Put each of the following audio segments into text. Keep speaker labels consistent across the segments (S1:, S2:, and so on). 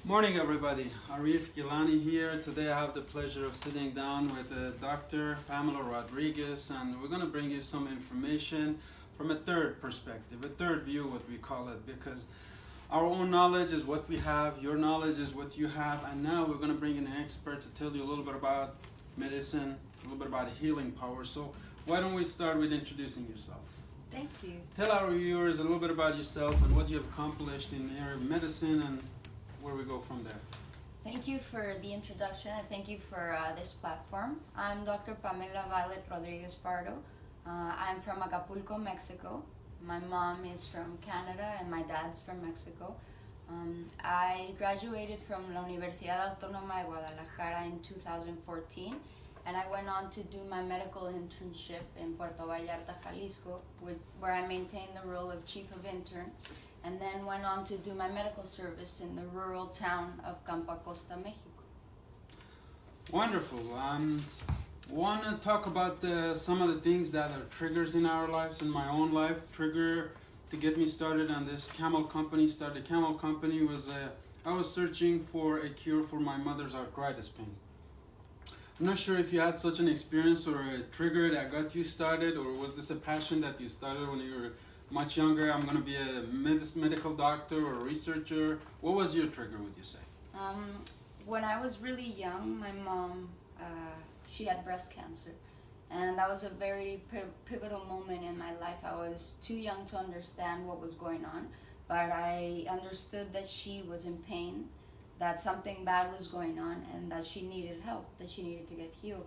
S1: Morning, everybody. Arif Gilani here. Today I have the pleasure of sitting down with Dr. Pamela Rodriguez, and we're going to bring you some information from a third perspective, a third view, what we call it, because our own knowledge is what we have, your knowledge is what you have, and now we're going to bring in an expert to tell you a little bit about medicine, a little bit about healing power. So why don't we start with introducing yourself?
S2: Thank you.
S1: Tell our viewers a little bit about yourself and what you've accomplished in the area of medicine and where we go from there.
S2: Thank you for the introduction and thank you for this platform. I'm Dr. Pamela V Rodriguez Fardoe. I'm from Acapulco, Mexico. My mom is from Canada and my dad's from Mexico. I graduated from La Universidad Autónoma de Guadalajara in 2014, and I went on to do my medical internship in Puerto Vallarta, Jalisco, where I maintained the role of chief of interns, and then went on to do my medical service in the rural town of Campo Acosta, Mexico.
S1: Wonderful. Want to talk about some of the things that are triggers in our lives, in my own life. Trigger to get me started on this camel company. Started camel company was I was searching for a cure for my mother's arthritis pain. I'm not sure if you had such an experience or a trigger that got you started, or was this a passion that you started when you were much younger? I'm going to be a medical doctor or a researcher. What was your trigger, would you say?
S2: When I was really young, my mom, she had breast cancer. And that was a very pivotal moment in my life. I was too young to understand what was going on, but I understood that she was in pain, that something bad was going on, and that she needed help, that she needed to get healed.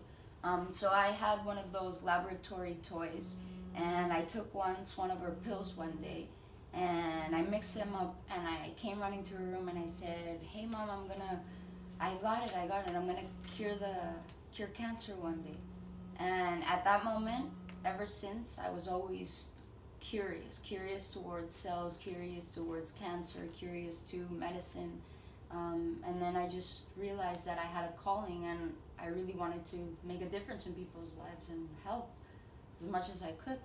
S2: So I had one of those laboratory toys, and I took one of her pills one day, and I mixed them up, and I came running to her room, and I said, "Hey, Mom, I got it, I'm gonna cure cancer one day." And at that moment, ever since, I was always curious towards cells, curious towards cancer, curious to medicine. And then I just realized that I had a calling, and I really wanted to make a difference in people's lives and help as much as I could.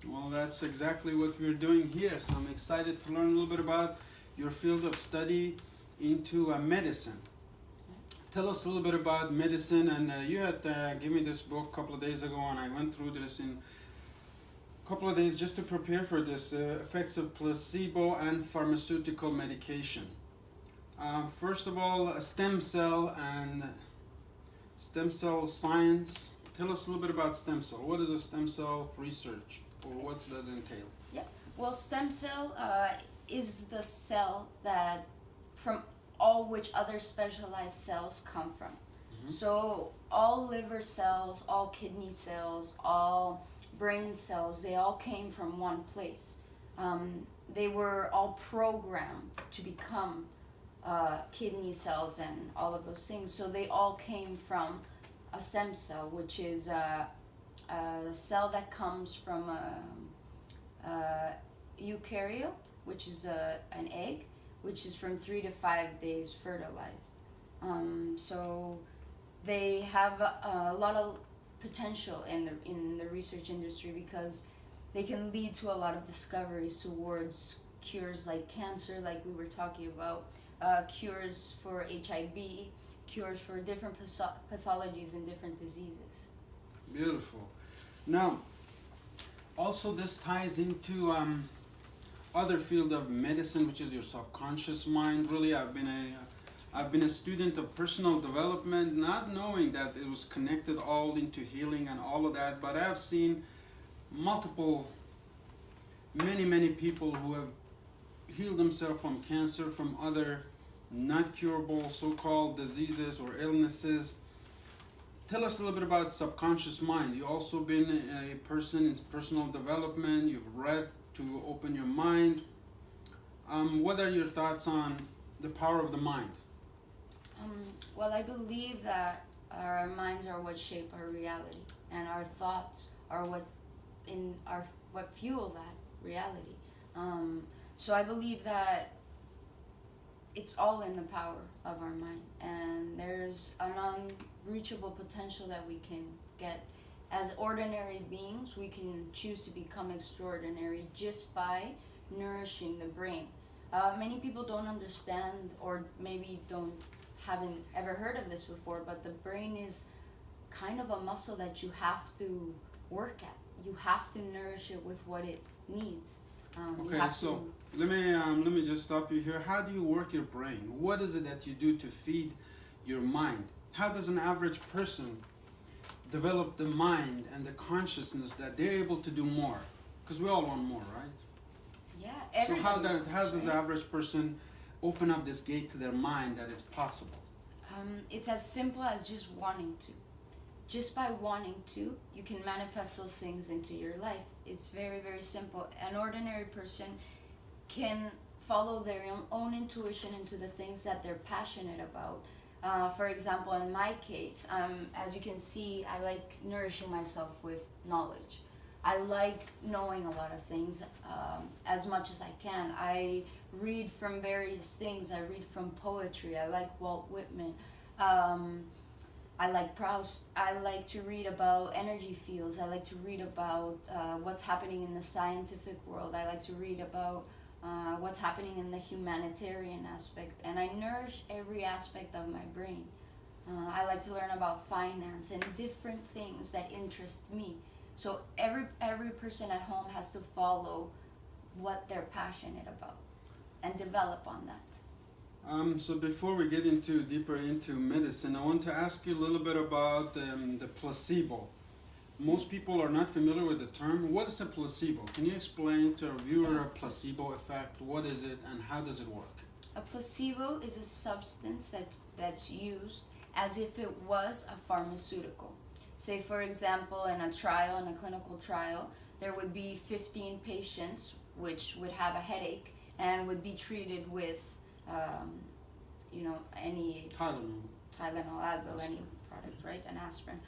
S1: Well, that's exactly what we're doing here. So I'm excited to learn a little bit about your field of study into medicine. Tell us a little bit about medicine, and you had given me this book a couple of days ago, and I went through this in a couple of days just to prepare for this, effects of placebo and pharmaceutical medication. First of all, stem cell and stem cell science. Tell us a little bit about stem cell. What is a stem cell research, or what's that entail?
S2: Yeah, well, stem cell is the cell that from all which other specialized cells come from.
S1: Mm-hmm.
S2: So all liver cells, all kidney cells, all brain cells, they all came from one place. They were all programmed to become kidney cells and all of those things. So they all came from a stem cell, which is a cell that comes from a eukaryote, which is an egg, which is from 3 to 5 days fertilized. So they have a lot of potential in the research industry because they can lead to a lot of discoveries towards cures like cancer, like we were talking about, cures for HIV, cures for different pathologies and different diseases.
S1: Beautiful. Now, also this ties into other field of medicine, which is your subconscious mind. Really, I've been a student of personal development, not knowing that it was connected all into healing and all of that. But I have seen many people who have healed themselves from cancer, from other not curable so-called diseases or illnesses. Tell us a little bit about subconscious mind. You've also been a person in personal development. You've read to open your mind. What are your thoughts on the power of the mind?
S2: Well, I believe that our minds are what shape our reality, and our thoughts are what fuel that reality. So I believe that it's all in the power of our mind, and there's an unreachable potential that we can get. As ordinary beings, we can choose to become extraordinary just by nourishing the brain. Many people don't understand, or maybe haven't ever heard of this before, but the brain is kind of a muscle that you have to work at. You have to nourish it with what it needs.
S1: Okay, so let me just stop you here. How do you work your brain? What is it that you do to feed your mind? How does an average person develop the mind and the consciousness that they're able to do more? Because we all want more, right?
S2: Yeah.
S1: So how does the average person open up this gate to their mind that it's possible?
S2: It's as simple as just wanting to. Just by wanting to, you can manifest those things into your life. It's very, very simple. An ordinary person can follow their own intuition into the things that they're passionate about. For example, in my case, as you can see, I like nourishing myself with knowledge. I like knowing a lot of things as much as I can. I read from various things. I read from poetry. I like Walt Whitman. I like Proust. I like to read about energy fields. I like to read about what's happening in the scientific world. I like to read about what's happening in the humanitarian aspect. And I nourish every aspect of my brain. I like to learn about finance and different things that interest me. So every person at home has to follow what they're passionate about and develop on that.
S1: So before we get deeper into medicine, I want to ask you a little bit about the placebo. Most people are not familiar with the term. What is a placebo? Can you explain to our viewer a placebo effect? What is it and how does it work?
S2: A placebo is a substance that's used as if it was a pharmaceutical. Say, for example, in a clinical trial, there would be 15 patients which would have a headache and would be treated with any Tylenol, Advil, any product, right? An aspirin.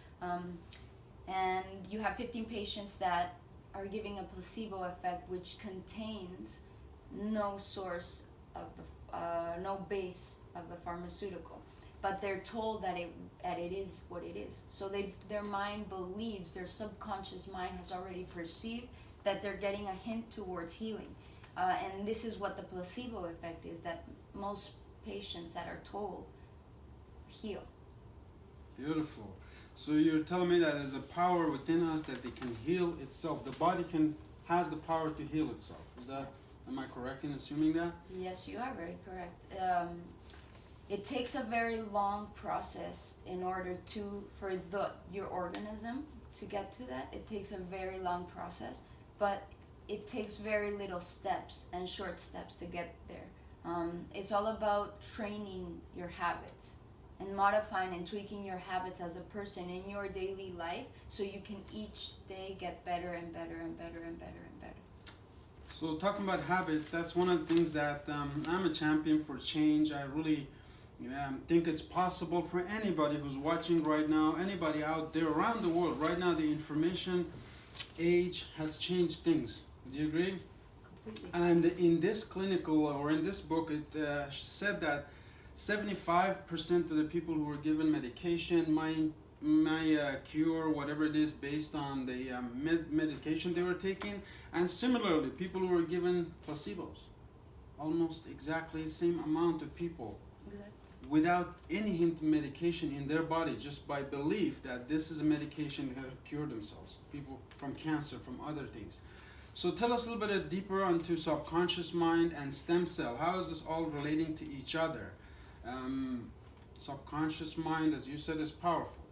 S2: And you have 15 patients that are giving a placebo effect, which contains no source of no base of the pharmaceutical, but they're told that it is what it is. So their mind believes, their subconscious mind has already perceived that they're getting a hint towards healing. And this is what the placebo effect is, that most patients that are told heal.
S1: Beautiful. So you're telling me that there's a power within us that they can heal itself. The body has the power to heal itself. Am I correct in assuming that?
S2: Yes, you are very correct. It takes a very long process in order for your organism to get to that. It takes a very long process, but it takes very little steps and short steps to get there. It's all about training your habits and modifying and tweaking your habits as a person in your daily life, so you can each day get better and better and better and better and better.
S1: So talking about habits, that's one of the things that I'm a champion for change. I really think it's possible for anybody who's watching right now, anybody out there around the world. Right now, the information age has changed things. Do you agree?
S2: Completely.
S1: And in this in this book, it said that 75% of the people who were given medication, my cure, whatever it is, based on the medication they were taking, and similarly, people who were given placebos, almost exactly the same amount of people,
S2: Exactly.
S1: without any hint of medication in their body, just by belief that this is a medication that have cured themselves, people from cancer, from other things. So tell us a little bit deeper onto subconscious mind and stem cell. How is this all relating to each other? Subconscious mind, as you said, is powerful.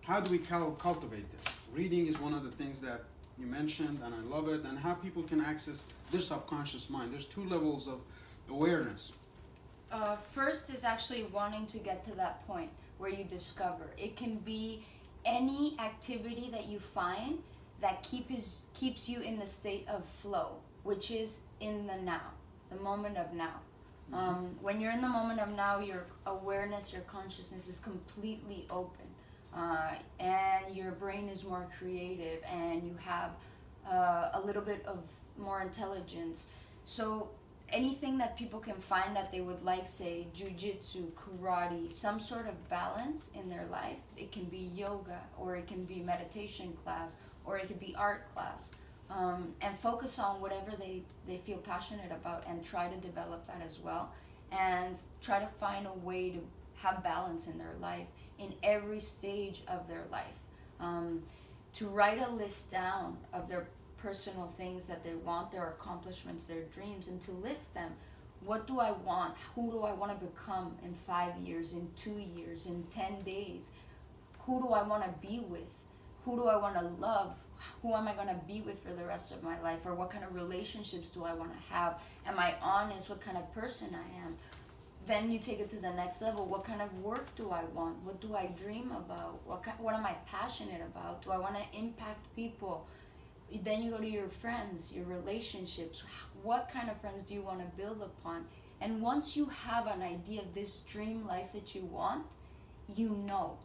S1: How do we cultivate this? Reading is one of the things that you mentioned, and I love it, and how people can access their subconscious mind. There's 2 levels of awareness.
S2: First is actually wanting to get to that point where you discover. It can be any activity that you find that keeps you in the state of flow, which is in the now, the moment of now. When you're in the moment of now, your awareness, your consciousness is completely open, and your brain is more creative, and you have a little bit of more intelligence. So anything that people can find that they would like, say jujitsu, karate, some sort of balance in their life. It can be yoga, or it can be meditation class, or it could be art class, and focus on whatever they feel passionate about and try to develop that as well, and try to find a way to have balance in their life in every stage of their life. To write a list down of their personal things that they want, their accomplishments, their dreams, and to list them. What do I want? Who do I want to become in 5 years, in 2 years, in 10 days? Who do I want to be with? Who do I want to love? Who am I going to be with for the rest of my life? Or what kind of relationships do I want to have? Am I honest? What kind of person I am? Then you take it to the next level. What kind of work do I want? What do I dream about? What am I passionate about? Do I want to impact people? Then you go to your friends, your relationships. What kind of friends do you want to build upon? And once you have an idea of this dream life that you want, you know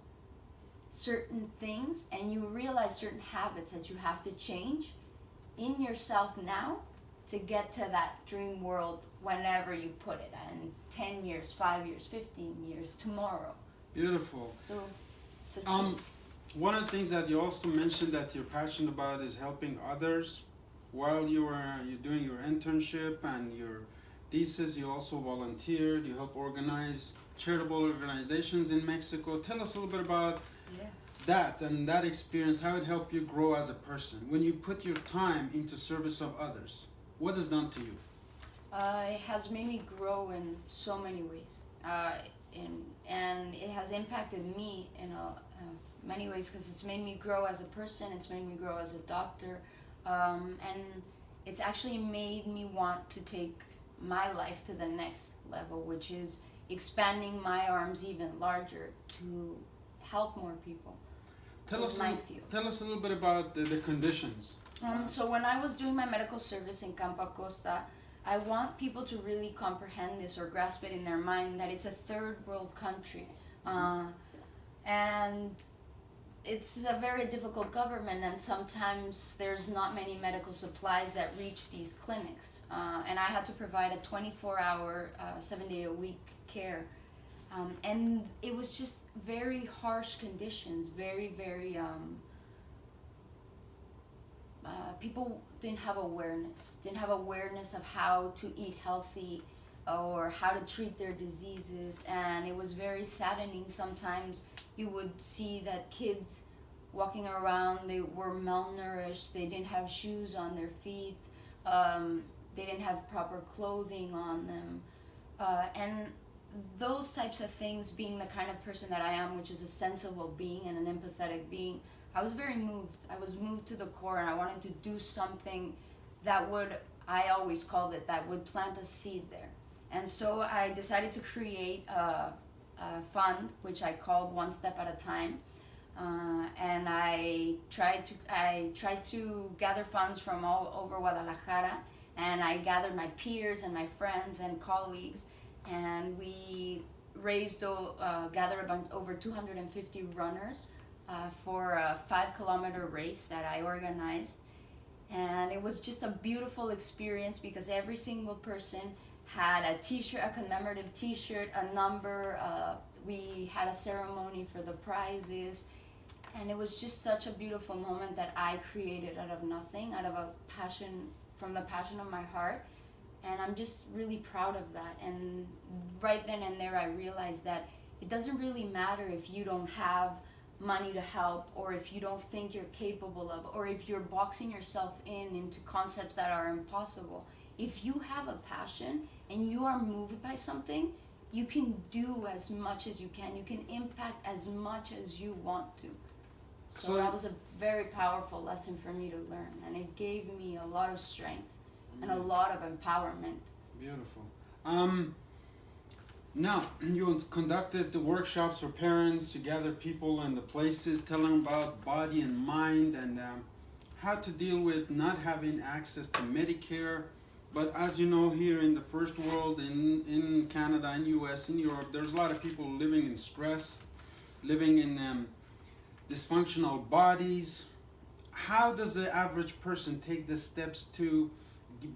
S2: certain things and you realize certain habits that you have to change in yourself now to get to that dream world whenever you put it in 10 years, 5 years, 15 years, tomorrow.
S1: Beautiful.
S2: So
S1: one of the things that you also mentioned that you're passionate about is helping others. While you're doing your internship and your thesis, you also volunteered. You help organize charitable organizations in Mexico. Tell us a little bit about that and that experience, how it helped you grow as a person. When you put your time into service of others, what has done to you?
S2: It has made me grow in so many ways. And it has impacted me in many ways because it's made me grow as a person, it's made me grow as a doctor, and it's actually made me want to take my life to the next level, which is expanding my arms even larger to help more people.
S1: Tell us a little bit about the conditions.
S2: So when I was doing my medical service in Campo Acosta, I want people to really comprehend this or grasp it in their mind that it's a third world country. And it's a very difficult government, and sometimes there's not many medical supplies that reach these clinics. And I had to provide a 24-hour, 7-day-a-week care. And it was just very harsh conditions, very, very, people didn't have awareness of how to eat healthy or how to treat their diseases, and it was very saddening. Sometimes you would see that kids walking around, they were malnourished, they didn't have shoes on their feet, they didn't have proper clothing on them, and those types of things, being the kind of person that I am, which is a sensible being and an empathetic being, I was very moved. I was moved to the core, and I wanted to do something that would, I always called it, that would plant a seed there. And so I decided to create a fund, which I called One Step at a Time. And I tried to gather funds from all over Guadalajara, and I gathered my peers and my friends and colleagues, and we gathered over 250 runners for a 5-kilometer race that I organized. And it was just a beautiful experience because every single person had a t-shirt, a commemorative t-shirt, a number. We had a ceremony for the prizes. And it was just such a beautiful moment that I created out of nothing, out of a passion, from the passion of my heart. And I'm just really proud of that. And right then and there, I realized that it doesn't really matter if you don't have money to help, or if you don't think you're capable of, or if you're boxing yourself into concepts that are impossible. If you have a passion and you are moved by something, you can do as much as you can. You can impact as much as you want to. So that was a very powerful lesson for me to learn, and it gave me a lot of strength and a lot of empowerment.
S1: Beautiful. Now, you conducted the workshops for parents to gather people in the places, tell them about body and mind, and how to deal with not having access to Medicare. But as you know, here in the first world, in Canada, in US, in Europe, there's a lot of people living in stress, living in dysfunctional bodies. How does the average person take the steps to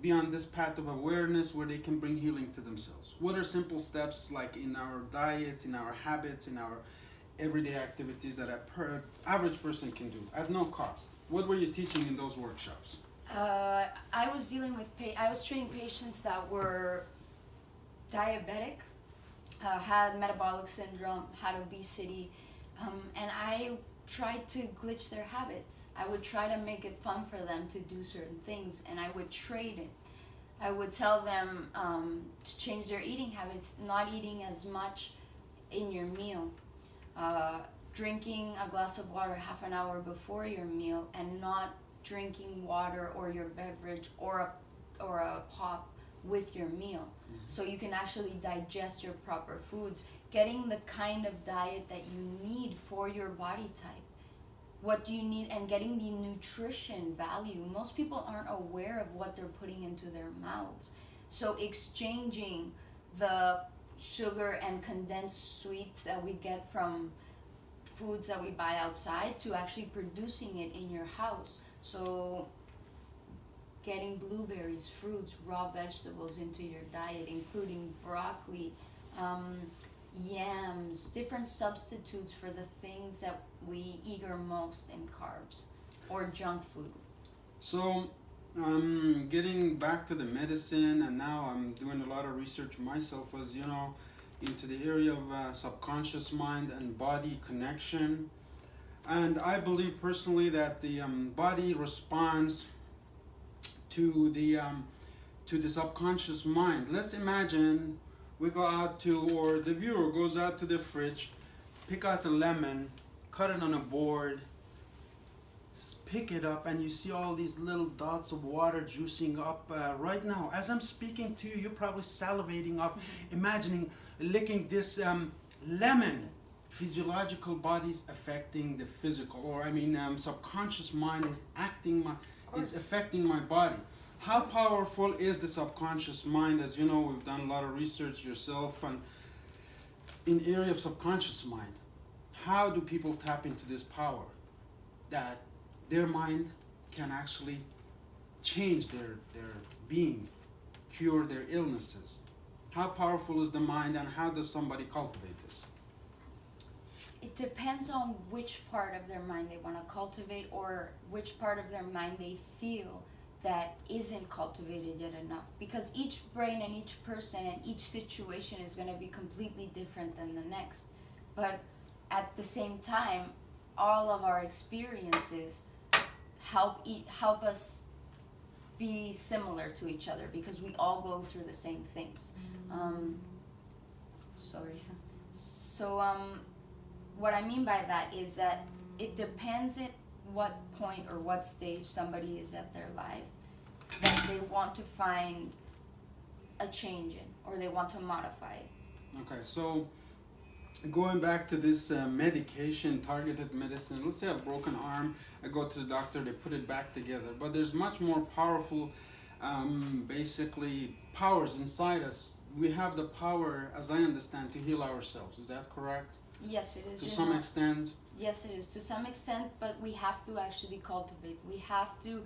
S1: be on this path of awareness where they can bring healing to themselves? What are simple steps, like in our diet, in our habits, in our everyday activities that an average person can do at no cost? What were you teaching in those workshops?
S2: I was dealing with I was treating patients that were diabetic, had metabolic syndrome, had obesity, and I tried to glitch their habits. I would try to make it fun for them to do certain things, and I would trade it. I would tell them to change their eating habits, not eating as much in your meal, drinking a glass of water half an hour before your meal, and not drinking water or your beverage or a pop with your meal. So you can actually digest your proper foods, getting the kind of diet that you need for your body type. What do you need, and getting the nutrition value. Most people aren't aware of what they're putting into their mouths. So exchanging the sugar and condensed sweets that we get from foods that we buy outside to actually producing it in your house. So getting blueberries, fruits, raw vegetables into your diet, including broccoli, yams, different substitutes for the things that we eager most in carbs or junk food.
S1: So, getting back to the medicine, and now I'm doing a lot of research myself, as you know, into the area of subconscious mind and body connection. And I believe personally that the body responds to the subconscious mind. Let's imagine we go out to, or the viewer goes out to the fridge, pick out the lemon, cut it on a board, pick it up, and you see all these little dots of water juicing up right now. As I'm speaking to you, you're probably salivating up, imagining licking this lemon. Physiological body's affecting the physical, or subconscious mind is it's affecting my body. How powerful is the subconscious mind? As you know, we've done a lot of research yourself and in area of subconscious mind. How do people tap into this power that their mind can actually change their being, cure their illnesses? How powerful is the mind, and how does somebody cultivate this?
S2: It depends on which part of their mind they want to cultivate, or which part of their mind they feel that isn't cultivated yet enough. Because each brain and each person and each situation is going to be completely different than the next. But at the same time, all of our experiences help us be similar to each other, because we all go through the same things. What I mean by that is that it depends at what point or what stage somebody is at their life that they want to find a change in, or they want to modify it.
S1: Okay, so going back to this medication, targeted medicine, let's say a broken arm, I go to the doctor, they put it back together. But there's much more powerful, basically, powers inside us. We have the power, as I understand, to heal ourselves. Is that correct?
S2: Yes, it is.
S1: To some extent?
S2: Yes, it is. To some extent, but we have to actually cultivate. We have to,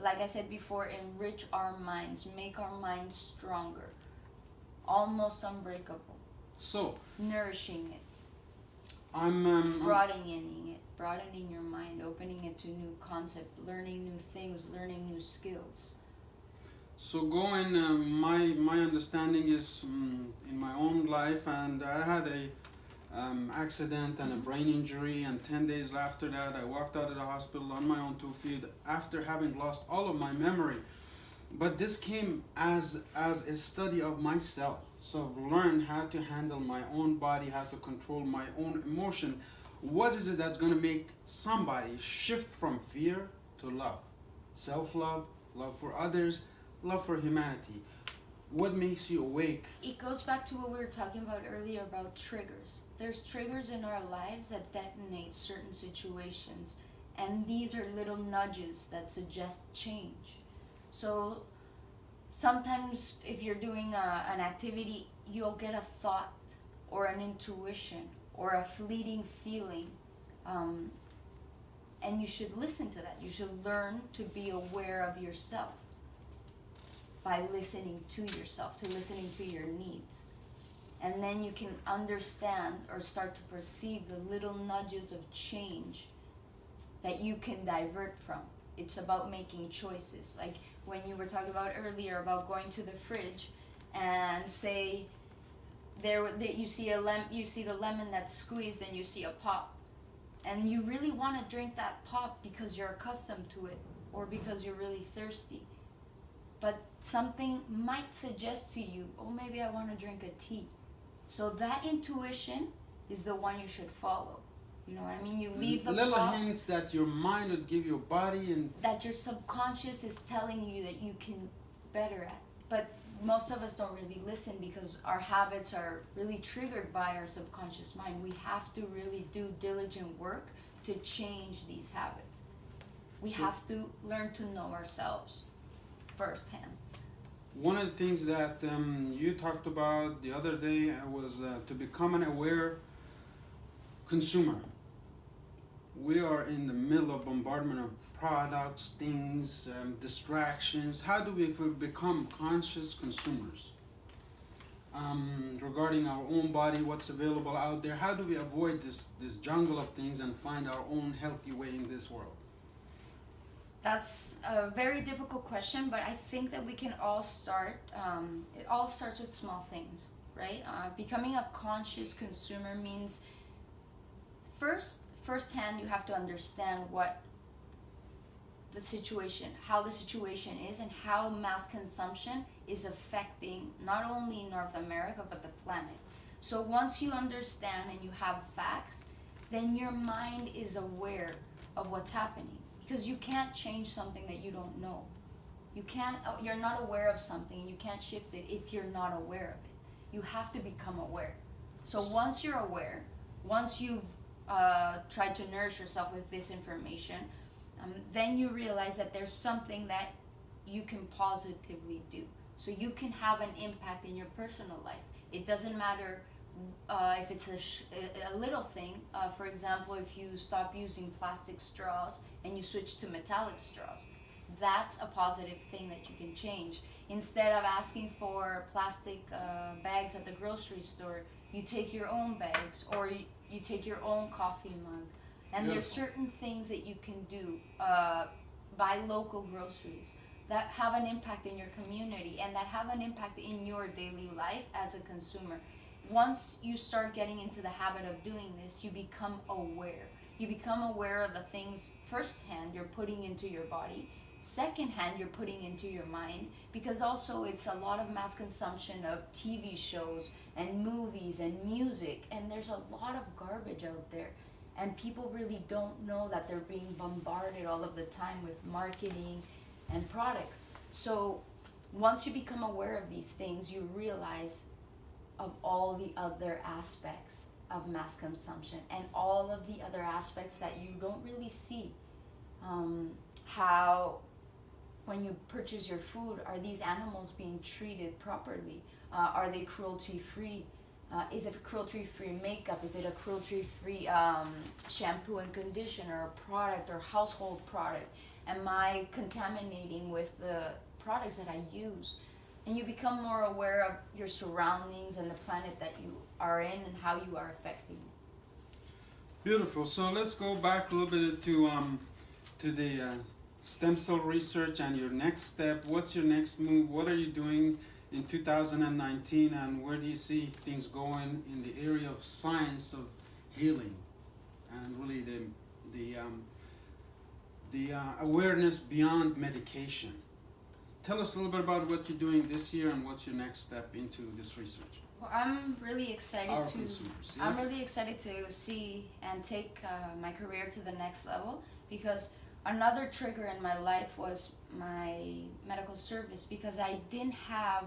S2: like I said before, enrich our minds, make our minds stronger, almost unbreakable.
S1: So,
S2: nourishing it. Broadening your mind, opening it to new concepts, learning new things, learning new skills.
S1: So going, my understanding is in my own life, and I had a accident and a brain injury, and 10 days after that I walked out of the hospital on my own 2 feet after having lost all of my memory. But this came as a study of myself. So I've learned how to handle my own body, how to control my own emotion. What is it that's going to make somebody shift from fear to love? Self-love, love for others, love for humanity. What makes you awake?
S2: It goes back to what we were talking about earlier about triggers. There's triggers in our lives that detonate certain situations, and these are little nudges that suggest change. So sometimes if you're doing an activity, you'll get a thought or an intuition or a fleeting feeling, and you should listen to that. You should learn to be aware of yourself by listening to yourself, to listening to your needs. And then you can understand or start to perceive the little nudges of change that you can divert from. It's about making choices. Like when you were talking about earlier about going to the fridge and say you see the lemon that's squeezed and you see a pop, and you really want to drink that pop because you're accustomed to it or because you're really thirsty. But something might suggest to you, oh, maybe I want to drink a tea. So that intuition is the one you should follow. You know what I mean? You leave the
S1: little
S2: pop,
S1: hints that your mind would give your body, and
S2: that your subconscious is telling you that you can better at. But most of us don't really listen because our habits are really triggered by our subconscious mind. We have to really do diligent work to change these habits. We have to learn to know ourselves firsthand.
S1: one of the things that you talked about the other day was to become an aware consumer. We are in the middle of bombardment of products, things, distractions. How do we become conscious consumers regarding our own body, what's available out there? How do we avoid this jungle of things and find our own healthy way in this world?
S2: That's a very difficult question, but I think that we can all start. It all starts with small things, right? Becoming a conscious consumer means firsthand you have to understand what the situation, how the situation is, and how mass consumption is affecting not only North America but the planet. So once you understand and you have facts, then your mind is aware of what's happening. Because you can't change something that you don't know. You're not aware of something, and you can't shift it if you're not aware of it. You have to become aware. So once you're aware, once you've tried to nourish yourself with this information, then you realize that there's something that you can positively do. So you can have an impact in your personal life. It doesn't matter if it's a little thing. For example, if you stop using plastic straws and you switch to metallic straws, that's a positive thing that you can change. Instead of asking for plastic bags at the grocery store, you take your own bags, or you take your own coffee mug. And there's certain things that you can do. Buy local groceries that have an impact in your community and that have an impact in your daily life as a consumer. Once you start getting into the habit of doing this, you become aware. You become aware of the things firsthand you're putting into your body. Secondhand, you're putting into your mind, because also it's a lot of mass consumption of TV shows and movies and music, and there's a lot of garbage out there. And people really don't know that they're being bombarded all of the time with marketing and products. So once you become aware of these things, you realize of all the other aspects of mass consumption and all of the other aspects that you don't really see. How when you purchase your food, are these animals being treated properly? Are they cruelty-free? Is it cruelty-free makeup? Is it a cruelty-free shampoo and conditioner, or product or household product? Am I contaminating with the products that I use? And you become more aware of your surroundings and the planet that you are in and how you are affecting it.
S1: Beautiful. So let's go back a little bit to the stem cell research and your next step. What's your next move? What are you doing in 2019, and where do you see things going in the area of science of healing and really the awareness beyond medication? Tell us a little bit about what you're doing this year and what's your next step into this research.
S2: Well, I'm really excited
S1: Our
S2: to.
S1: consumers, yes?
S2: I'm really excited to see and take my career to the next level, because another trigger in my life was my medical service, because I didn't have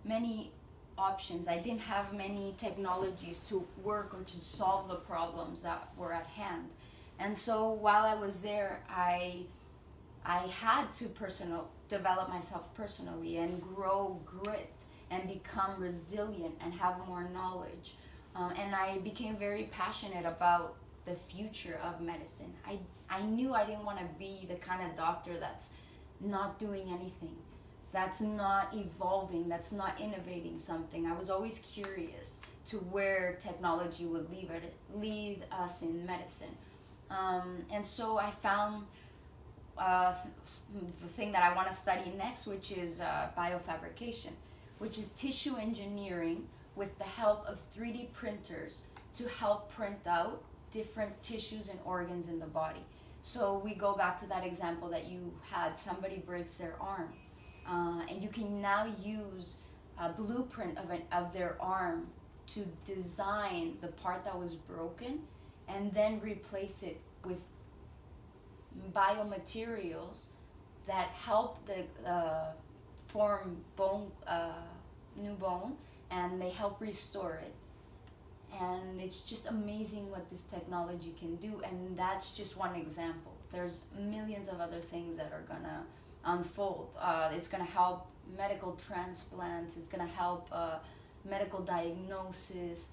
S2: many options. I didn't have many technologies to work or to solve the problems that were at hand. And so while I was there, I had to develop myself personally and grow grit and become resilient and have more knowledge. And I became very passionate about the future of medicine. I knew I didn't want to be the kind of doctor that's not doing anything, that's not evolving, that's not innovating something. I was always curious to where technology would lead us in medicine. And so I found the thing that I want to study next, which is biofabrication, which is tissue engineering with the help of 3D printers to help print out different tissues and organs in the body. So we go back to that example that you had. Somebody breaks their arm, and you can now use a blueprint of their arm to design the part that was broken and then replace it with biomaterials that help the form bone, new bone, and they help restore it. And it's just amazing what this technology can do, and that's just one example. There's millions of other things that are gonna unfold. It's gonna help medical transplants, it's gonna help medical diagnosis,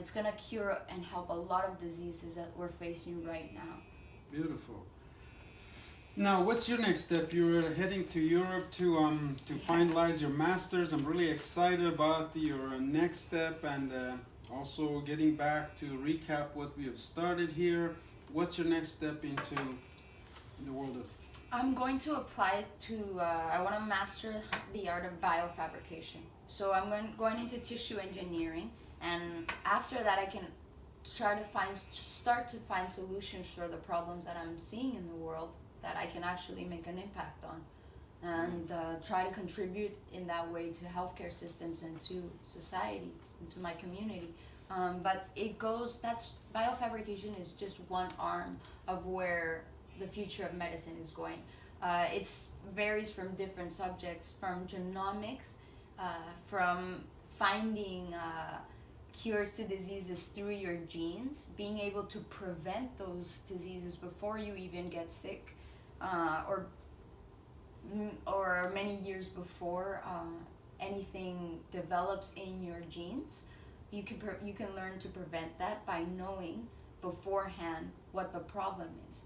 S2: it's gonna cure and help a lot of diseases that we're facing right now.
S1: Beautiful. Now, what's your next step? You're heading to Europe to finalize your master's. I'm really excited about your next step, and also getting back to recap what we have started here. What's your next step into the world of?
S2: I'm going to apply to, I want to master the art of biofabrication. So I'm going into tissue engineering, and after that I can start to find solutions for the problems that I'm seeing in the world that I can actually make an impact on, and try to contribute in that way to healthcare systems and to society, and to my community. But that's biofabrication is just one arm of where the future of medicine is going. It varies from different subjects, from genomics, from finding cures to diseases through your genes, being able to prevent those diseases before you even get sick, or many years before anything develops in your genes. You can learn to prevent that by knowing beforehand what the problem is,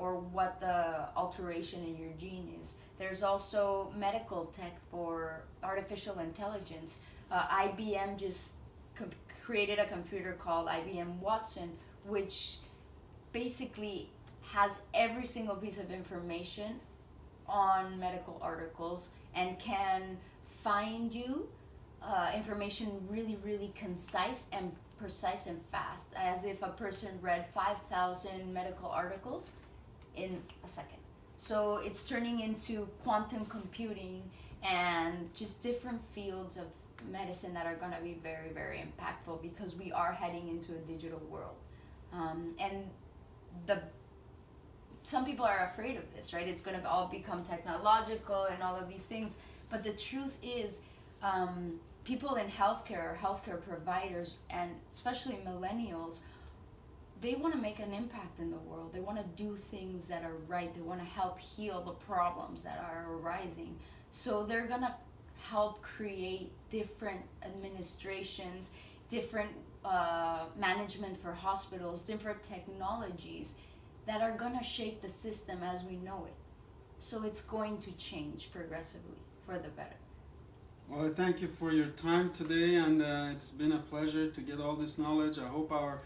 S2: or what the alteration in your gene is. There's also medical tech for artificial intelligence. IBM just created a computer called IBM Watson, which basically has every single piece of information on medical articles and can find you information really, really concise and precise and fast, as if a person read 5,000 medical articles in a second. So it's turning into quantum computing and just different fields of medicine that are going to be very, very impactful, because we are heading into a digital world. And some people are afraid of this, right? It's going to all become technological and all of these things. But the truth is, people in healthcare, healthcare providers, and especially millennials, they want to make an impact in the world. They want to do things that are right. They want to help heal the problems that are arising. So they're going to help create different administrations, different management for hospitals, different technologies that are going to shape the system as we know it. So it's going to change progressively for the better.
S1: Well, I thank you for your time today, and it's been a pleasure to get all this knowledge. I hope our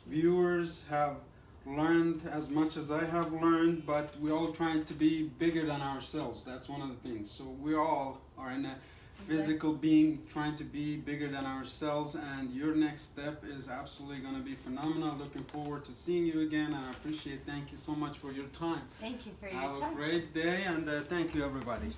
S1: viewers have learned as much as I have learned, but we're all trying to be bigger than ourselves. That's one of the things. So we all are in a physical being trying to be bigger than ourselves, and your next step is absolutely going to be phenomenal. Looking forward to seeing you again, and I appreciate. Thank you so much for your time.
S2: Thank you for your
S1: time.
S2: time.
S1: Have a great day, and thank you, everybody.